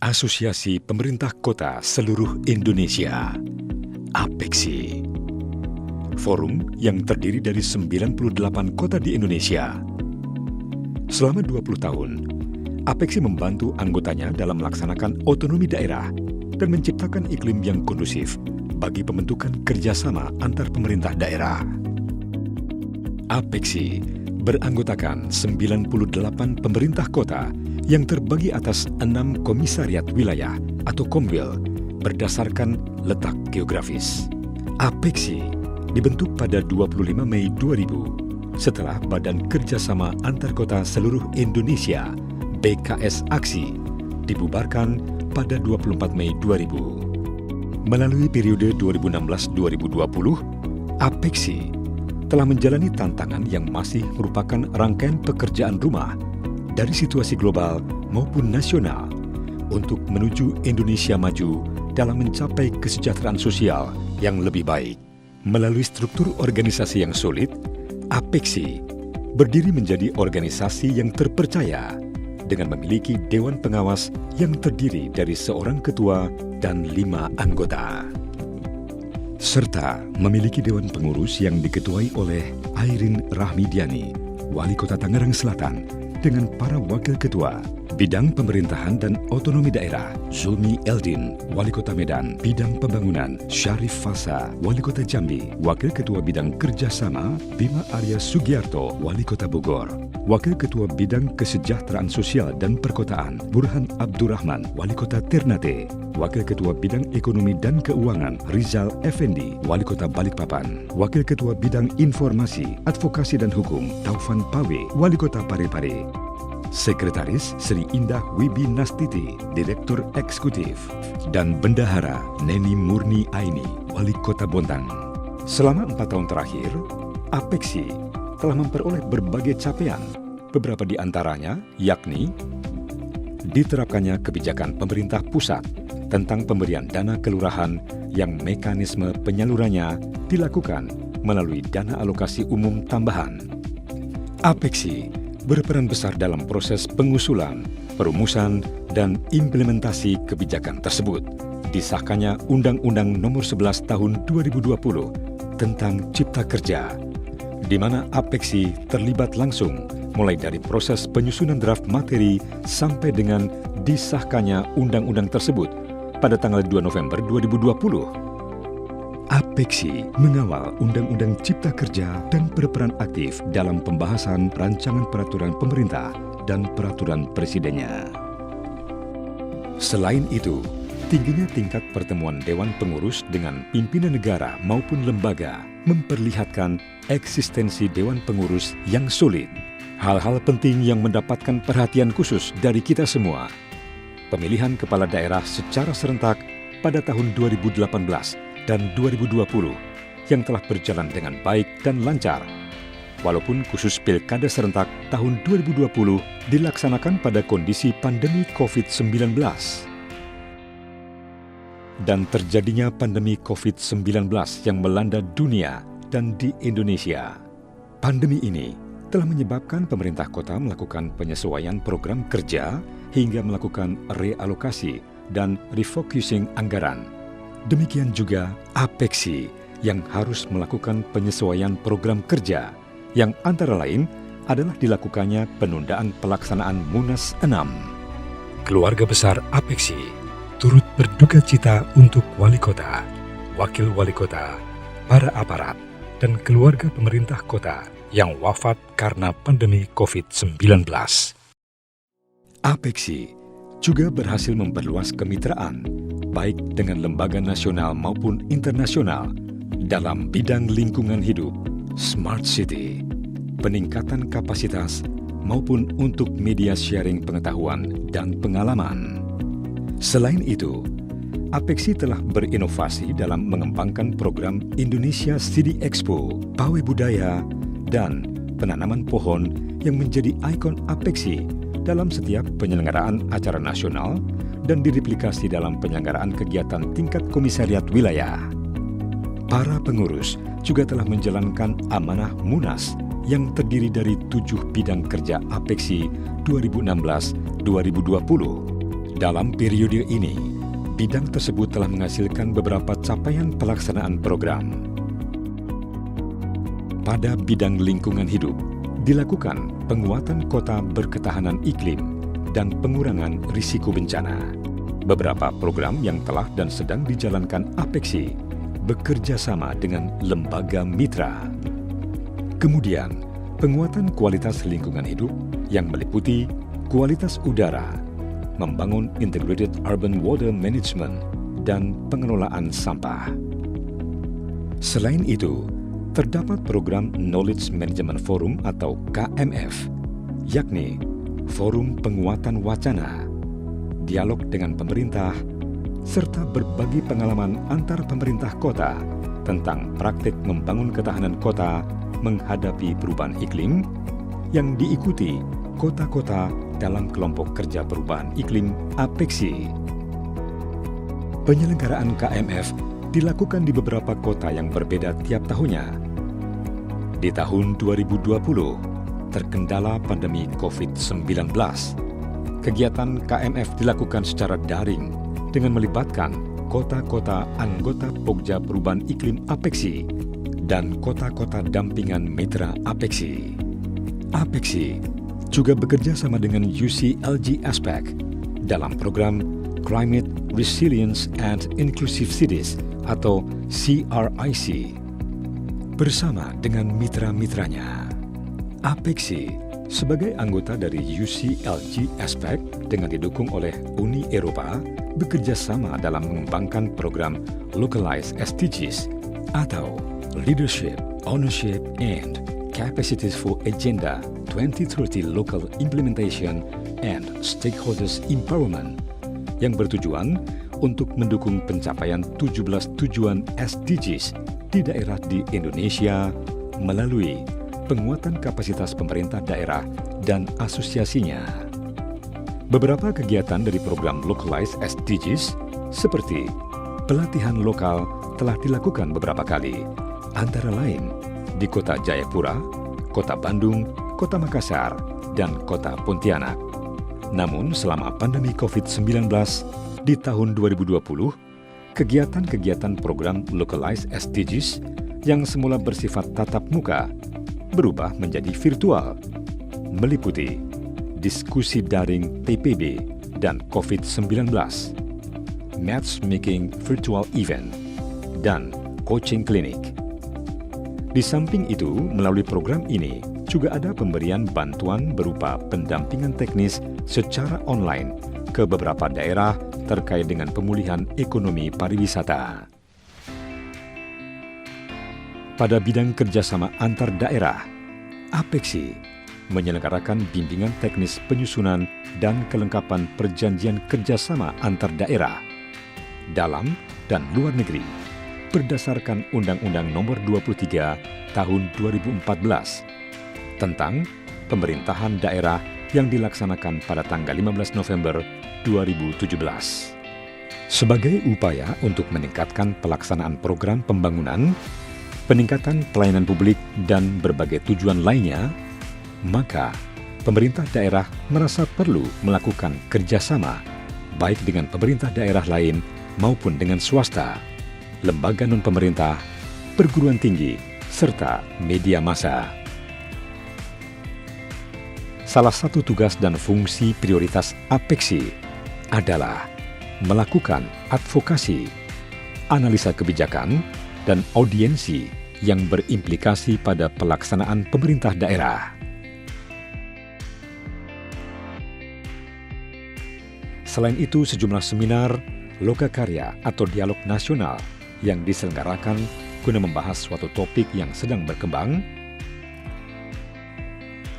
Asosiasi Pemerintah Kota Seluruh Indonesia, APEKSI. Forum yang terdiri dari 98 kota di Indonesia. Selama 20 tahun, APEKSI membantu anggotanya dalam melaksanakan otonomi daerah dan menciptakan iklim yang kondusif bagi pembentukan kerjasama antar pemerintah daerah. APEKSI beranggotakan 98 pemerintah kota yang terbagi atas 6 komisariat wilayah atau Komwil berdasarkan letak geografis. APEKSI dibentuk pada 25 Mei 2000 setelah Badan Kerjasama Antar Kota Seluruh Indonesia BKS Aksi dibubarkan pada 24 Mei 2000. Melalui periode 2016-2020, APEKSI telah menjalani tantangan yang masih merupakan rangkaian pekerjaan rumah dari situasi global maupun nasional untuk menuju Indonesia maju dalam mencapai kesejahteraan sosial yang lebih baik. Melalui struktur organisasi yang solid, APEKSI berdiri menjadi organisasi yang terpercaya dengan memiliki Dewan Pengawas yang terdiri dari seorang ketua dan 5 anggota, serta memiliki Dewan Pengurus yang diketuai oleh Airin Rahmidiani, Wali Kota Tangerang Selatan, dengan para wakil ketua. Bidang Pemerintahan dan Otonomi Daerah, Zulmi Eldin, Wali Kota Medan. Bidang Pembangunan, Syarif Fasa, Wali Kota Jambi. Wakil Ketua Bidang Kerjasama, Bima Arya Sugiarto, Wali Kota Bogor. Wakil Ketua Bidang Kesejahteraan Sosial dan Perkotaan, Burhan Abdurrahman, Wali Kota Ternate. Wakil Ketua Bidang Ekonomi dan Keuangan, Rizal Effendi, Wali Kota Balikpapan. Wakil Ketua Bidang Informasi, Advokasi dan Hukum, Taufan Pawe, Wali Kota Parepare. Sekretaris Sri Indah Wibi Nastiti, Direktur Eksekutif, dan Bendahara Neni Murni Aini, Wali Kota Bontang. Selama 4 tahun terakhir, APEKSI telah memperoleh berbagai capaian, beberapa di antaranya yakni diterapkannya kebijakan pemerintah pusat tentang pemberian dana kelurahan yang mekanisme penyalurannya dilakukan melalui dana alokasi umum tambahan. APEKSI berperan besar dalam proses pengusulan, perumusan, dan implementasi kebijakan tersebut. Disahkannya Undang-Undang Nomor 11 Tahun 2020 tentang Cipta Kerja, di mana APEKSI terlibat langsung mulai dari proses penyusunan draft materi sampai dengan disahkannya undang-undang tersebut pada tanggal 2 November 2020. APEKSI mengawal Undang-Undang Cipta Kerja dan berperan aktif dalam pembahasan rancangan peraturan pemerintah dan peraturan presidennya. Selain itu, tingginya tingkat pertemuan Dewan Pengurus dengan pimpinan negara maupun lembaga memperlihatkan eksistensi Dewan Pengurus yang solid. Hal-hal penting yang mendapatkan perhatian khusus dari kita semua. Pemilihan kepala daerah secara serentak pada tahun 2018 dan 2020 yang telah berjalan dengan baik dan lancar. Walaupun khusus Pilkada serentak tahun 2020 dilaksanakan pada kondisi pandemi COVID-19. Dan terjadinya pandemi COVID-19 yang melanda dunia dan di Indonesia. Pandemi ini telah menyebabkan pemerintah kota melakukan penyesuaian program kerja hingga melakukan realokasi dan refocusing anggaran. Demikian juga APEKSI yang harus melakukan penyesuaian program kerja yang antara lain adalah dilakukannya penundaan pelaksanaan Munas 6. Keluarga besar APEKSI turut berduka cita untuk wali kota, wakil wali kota, para aparat, dan keluarga pemerintah kota yang wafat karena pandemi COVID-19. APEKSI juga berhasil memperluas kemitraan baik dengan lembaga nasional maupun internasional dalam bidang lingkungan hidup, smart city, peningkatan kapasitas, maupun untuk media sharing pengetahuan dan pengalaman. Selain itu, APEKSI telah berinovasi dalam mengembangkan program Indonesia City Expo, pawai budaya, dan penanaman pohon yang menjadi ikon APEKSI dalam setiap penyelenggaraan acara nasional dan direplikasi dalam penyelenggaraan kegiatan tingkat komisariat wilayah. Para pengurus juga telah menjalankan amanah Munas yang terdiri dari 7 bidang kerja APEKSI 2016-2020 Dalam periode ini, bidang tersebut telah menghasilkan beberapa capaian pelaksanaan program. Pada bidang lingkungan hidup, dilakukan penguatan kota berketahanan iklim dan pengurangan risiko bencana. Beberapa program yang telah dan sedang dijalankan APEKSI bekerja sama dengan lembaga mitra. Kemudian, penguatan kualitas lingkungan hidup yang meliputi kualitas udara, membangun integrated urban water management, dan pengelolaan sampah. Selain itu, terdapat program Knowledge Management Forum atau KMF, yakni forum penguatan wacana, dialog dengan pemerintah, serta berbagi pengalaman antar pemerintah kota tentang praktik membangun ketahanan kota menghadapi perubahan iklim yang diikuti kota-kota dalam kelompok kerja perubahan iklim APEKSI. Penyelenggaraan KMF dilakukan di beberapa kota yang berbeda tiap tahunnya. Di tahun 2020, terkendala pandemi COVID-19, kegiatan KMF dilakukan secara daring dengan melibatkan kota-kota anggota Pokja Perubahan Iklim APEKSI dan kota-kota dampingan mitra APEKSI. APEKSI juga bekerja sama dengan UCLG Aspect dalam program Climate Resilience and Inclusive Cities atau CRIC. Bersama dengan mitra-mitranya, APEKSI sebagai anggota dari UCLG Aspect dengan didukung oleh Uni Eropa bekerja sama dalam mengembangkan program Localized SDGs atau Leadership, Ownership, and Capacities for Agenda 2030 Local Implementation and Stakeholders Empowerment yang bertujuan untuk mendukung pencapaian 17 tujuan SDGs di daerah di Indonesia melalui penguatan kapasitas pemerintah daerah dan asosiasinya. Beberapa kegiatan dari program Localized SDGs seperti pelatihan lokal telah dilakukan beberapa kali, antara lain di Kota Jayapura, Kota Bandung, Kota Makassar, dan Kota Pontianak. Namun selama pandemi COVID-19 di tahun 2020, kegiatan-kegiatan program Localized SDGs yang semula bersifat tatap muka berubah menjadi virtual, meliputi diskusi daring PPB dan COVID-19, matchmaking virtual event, dan coaching clinic. Di samping itu, melalui program ini juga ada pemberian bantuan berupa pendampingan teknis secara online ke beberapa daerah terkait dengan pemulihan ekonomi pariwisata. Pada bidang kerjasama antar daerah, APEKSI menyelenggarakan bimbingan teknis penyusunan dan kelengkapan perjanjian kerjasama antar daerah, dalam dan luar negeri, berdasarkan Undang-Undang Nomor 23 Tahun 2014 tentang pemerintahan daerah yang dilaksanakan pada tanggal 15 November 2017. Sebagai upaya untuk meningkatkan pelaksanaan program pembangunan, peningkatan pelayanan publik, dan berbagai tujuan lainnya, maka pemerintah daerah merasa perlu melakukan kerjasama baik dengan pemerintah daerah lain maupun dengan swasta, lembaga non-pemerintah, perguruan tinggi, serta media massa. Salah satu tugas dan fungsi prioritas APEKSI adalah melakukan advokasi, analisa kebijakan, dan audiensi yang berimplikasi pada pelaksanaan pemerintah daerah. Selain itu, sejumlah seminar, lokakarya atau dialog nasional yang diselenggarakan guna membahas suatu topik yang sedang berkembang.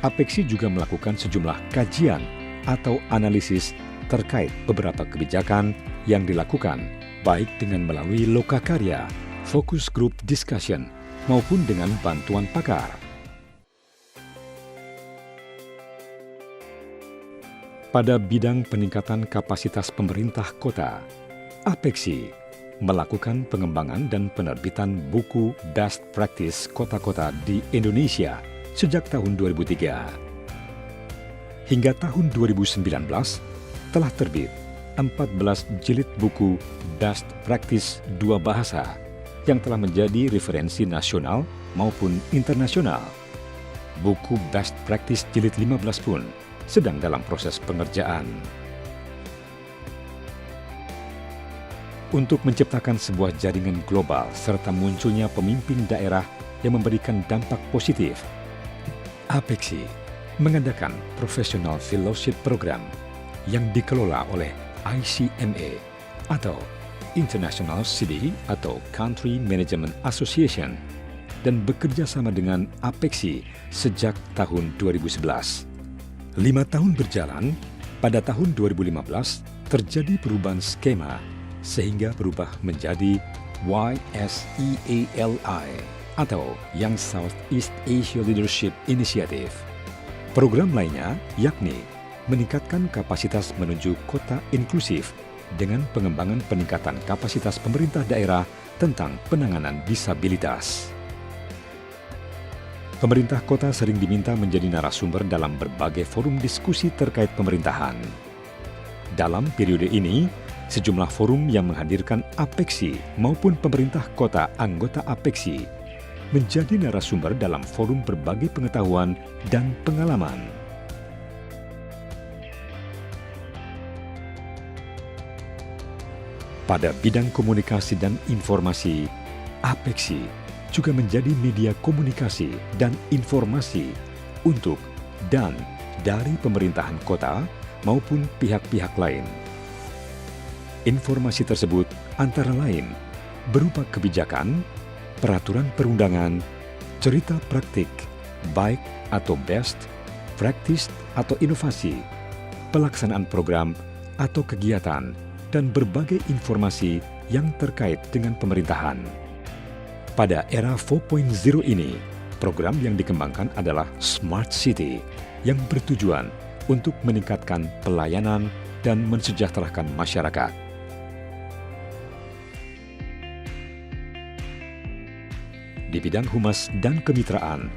APEKSI juga melakukan sejumlah kajian atau analisis terkait beberapa kebijakan yang dilakukan, baik dengan melalui lokakarya, focus group discussion, maupun dengan bantuan pakar. Pada bidang peningkatan kapasitas pemerintah kota, APEKSI melakukan pengembangan dan penerbitan buku Best Practice Kota-Kota di Indonesia sejak tahun 2003. Hingga tahun 2019 telah terbit 14 jilid buku Best Practice 2 bahasa yang telah menjadi referensi nasional maupun internasional. Buku Best Practice jilid 15 pun sedang dalam proses pengerjaan. Untuk menciptakan sebuah jaringan global serta munculnya pemimpin daerah yang memberikan dampak positif, APEXI mengadakan Professional Fellowship Program yang dikelola oleh ICMA atau International City atau Country Management Association dan bekerja sama dengan APEXI sejak tahun 2011. 5 tahun berjalan, pada tahun 2015 terjadi perubahan skema sehingga berubah menjadi YSEALI atau Young Southeast Asia Leadership Initiative. Program lainnya yakni meningkatkan kapasitas menuju kota inklusif dengan pengembangan peningkatan kapasitas pemerintah daerah tentang penanganan disabilitas. Pemerintah kota sering diminta menjadi narasumber dalam berbagai forum diskusi terkait pemerintahan. Dalam periode ini, sejumlah forum yang menghadirkan APEXI maupun pemerintah kota anggota APEXI menjadi narasumber dalam forum berbagai pengetahuan dan pengalaman. Pada bidang komunikasi dan informasi, APEXI juga menjadi media komunikasi dan informasi untuk dan dari pemerintahan kota maupun pihak-pihak lain. Informasi tersebut antara lain berupa kebijakan, peraturan perundangan, cerita praktik, baik atau best, practice atau inovasi, pelaksanaan program atau kegiatan, dan berbagai informasi yang terkait dengan pemerintahan. Pada era 4.0 ini, program yang dikembangkan adalah Smart City yang bertujuan untuk meningkatkan pelayanan dan mensejahterakan masyarakat. Di bidang humas dan kemitraan,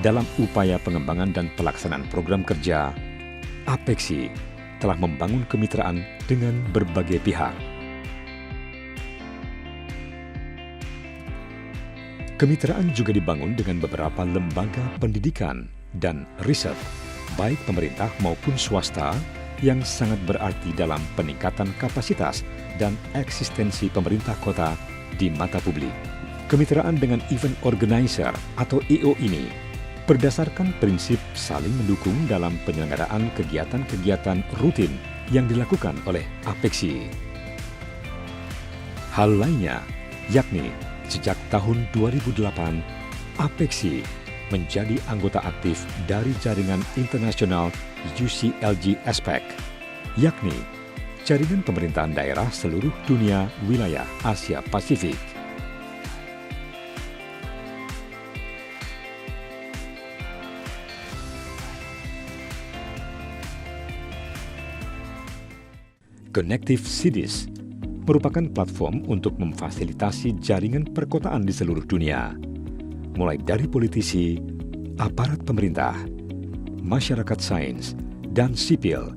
dalam upaya pengembangan dan pelaksanaan program kerja, APEXI telah membangun kemitraan dengan berbagai pihak. Kemitraan juga dibangun dengan beberapa lembaga pendidikan dan riset, baik pemerintah maupun swasta, yang sangat berarti dalam peningkatan kapasitas dan eksistensi pemerintah kota di mata publik. Kemitraan dengan event organizer atau EO ini berdasarkan prinsip saling mendukung dalam penyelenggaraan kegiatan-kegiatan rutin yang dilakukan oleh APEXI. Hal lainnya yakni sejak tahun 2008, APEXI menjadi anggota aktif dari jaringan internasional UCLG ASPEC, yakni jaringan pemerintahan daerah seluruh dunia wilayah Asia Pasifik. Connective Cities merupakan platform untuk memfasilitasi jaringan perkotaan di seluruh dunia, mulai dari politisi, aparat pemerintah, masyarakat sains, dan sipil,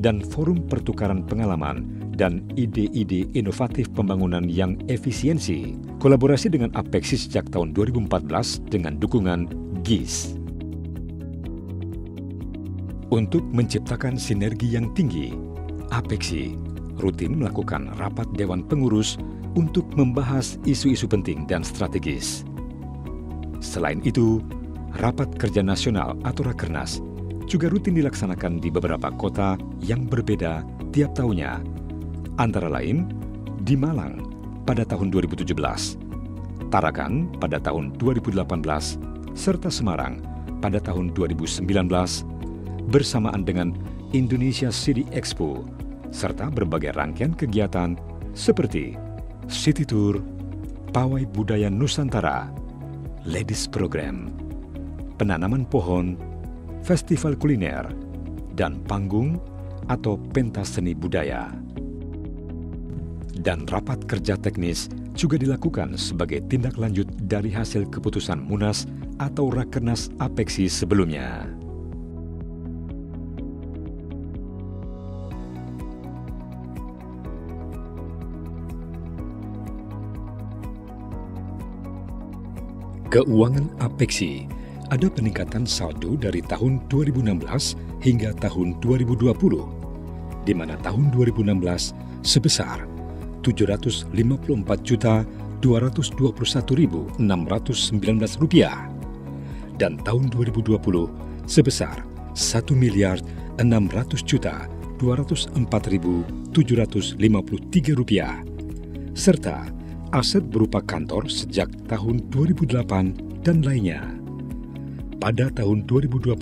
dan forum pertukaran pengalaman dan ide-ide inovatif pembangunan yang efisiensi, kolaborasi dengan APEXI sejak tahun 2014 dengan dukungan GIS. Untuk menciptakan sinergi yang tinggi, APEXI rutin melakukan rapat Dewan Pengurus untuk membahas isu-isu penting dan strategis. Selain itu, rapat kerja nasional atau Rakernas juga rutin dilaksanakan di beberapa kota yang berbeda tiap tahunnya, antara lain di Malang pada tahun 2017, Tarakan pada tahun 2018, serta Semarang pada tahun 2019, bersamaan dengan Indonesia City Expo, serta berbagai rangkaian kegiatan seperti City Tour, Pawai Budaya Nusantara, Ladies Program, penanaman pohon, festival kuliner, dan panggung atau pentas seni budaya. Dan rapat kerja teknis juga dilakukan sebagai tindak lanjut dari hasil keputusan Munas atau Rakernas APEXI sebelumnya. Keuangan Apexi ada peningkatan saldo dari tahun 2016 hingga tahun 2020, di mana tahun 2016 sebesar Rp754.221.619 dan tahun 2020 sebesar Rp1.600.204.753 serta aset berupa kantor sejak tahun 2008 dan lainnya. Pada tahun 2020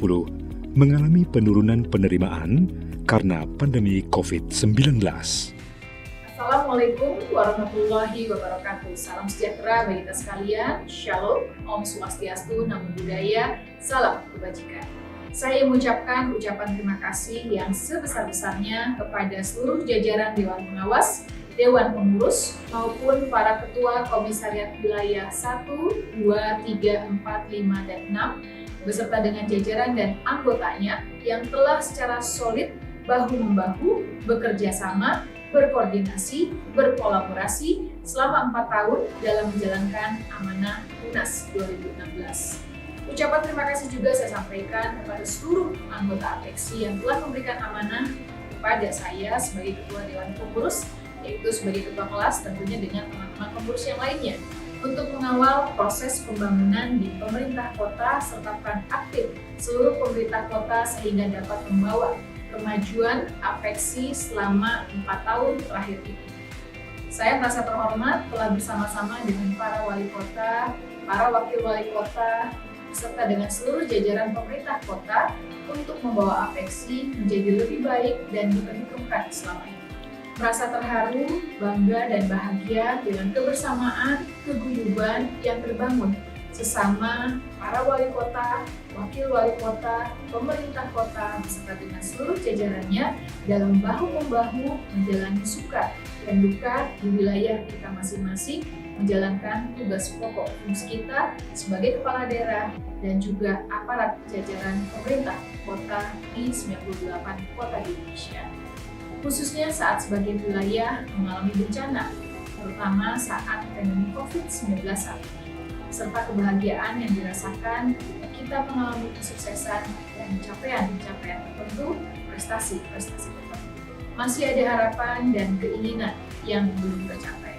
mengalami penurunan penerimaan karena pandemi COVID-19. Assalamualaikum warahmatullahi wabarakatuh. Salam sejahtera bagi kita sekalian. Shalom, Om Swastiastu, Namo Buddhaya, salam kebajikan. Saya mengucapkan ucapan terima kasih yang sebesar-besarnya kepada seluruh jajaran Dewan Pengawas, Dewan Pengurus, maupun para Ketua Komisariat Wilayah 1, 2, 3, 4, 5, dan 6, beserta dengan jajaran dan anggotanya yang telah secara solid bahu-membahu bekerja sama, berkoordinasi, berkolaborasi selama 4 tahun dalam menjalankan amanah Munas 2016. Ucapan terima kasih juga saya sampaikan kepada seluruh anggota Apexi yang telah memberikan amanah kepada saya sebagai Ketua Dewan Pengurus, yaitu sebagai Ketua Kelas tentunya dengan teman-teman pengurus yang lainnya, untuk mengawal proses pembangunan di pemerintah kota serta peran aktif seluruh pemerintah kota sehingga dapat membawa kemajuan Apexi selama 4 tahun terakhir ini. Saya merasa terhormat telah bersama-sama dengan para wali kota, para wakil wali kota, serta dengan seluruh jajaran pemerintah kota untuk membawa Apexi menjadi lebih baik dan diperhitungkan selama ini. Merasa terharu, bangga, dan bahagia dengan kebersamaan, keguyuban yang terbangun sesama para wali kota, wakil wali kota, pemerintah kota, beserta dengan seluruh jajarannya dalam bahu-membahu menjalani suka dan duka di wilayah kita masing-masing, menjalankan tugas pokok fungsi kita sebagai kepala daerah dan juga aparat jajaran pemerintah kota di 98 kota di Indonesia. Khususnya saat sebagian wilayah mengalami bencana, terutama saat pandemi COVID-19 saat ini, serta kebahagiaan yang dirasakan ketika kita mengalami kesuksesan dan pencapaian tertentu, prestasi-prestasi tertentu. Masih ada harapan dan keinginan yang belum tercapai.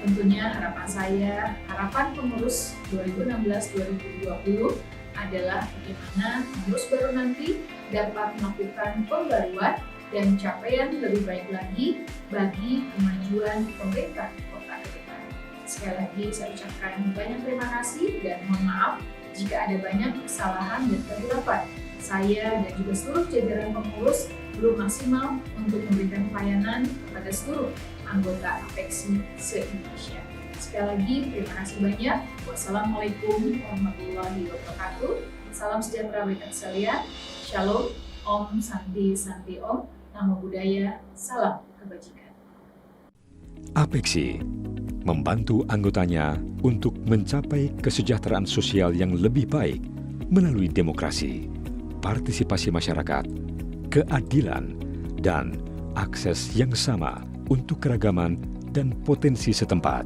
Tentunya harapan saya, harapan pengurus 2016-2020 adalah bagaimana pengurus baru nanti dapat melakukan pembaruan dan capaian lebih baik lagi bagi kemajuan pemerintah kota ke depan. Sekali lagi saya ucapkan banyak terima kasih dan mohon maaf jika ada banyak kesalahan dan kehilafan. Saya dan juga seluruh jajaran pengurus belum maksimal untuk memberikan pelayanan kepada seluruh anggota Apexi se-Indonesia. Sekali lagi terima kasih banyak. Wassalamualaikum warahmatullahi wabarakatuh. Salam sejahtera bagi kita sekalian. Shalom, Om Santi Santi Om, Namo Buddhaya, salam kebajikan. Apexi membantu anggotanya untuk mencapai kesejahteraan sosial yang lebih baik melalui demokrasi, partisipasi masyarakat, keadilan, dan akses yang sama untuk keragaman dan potensi setempat.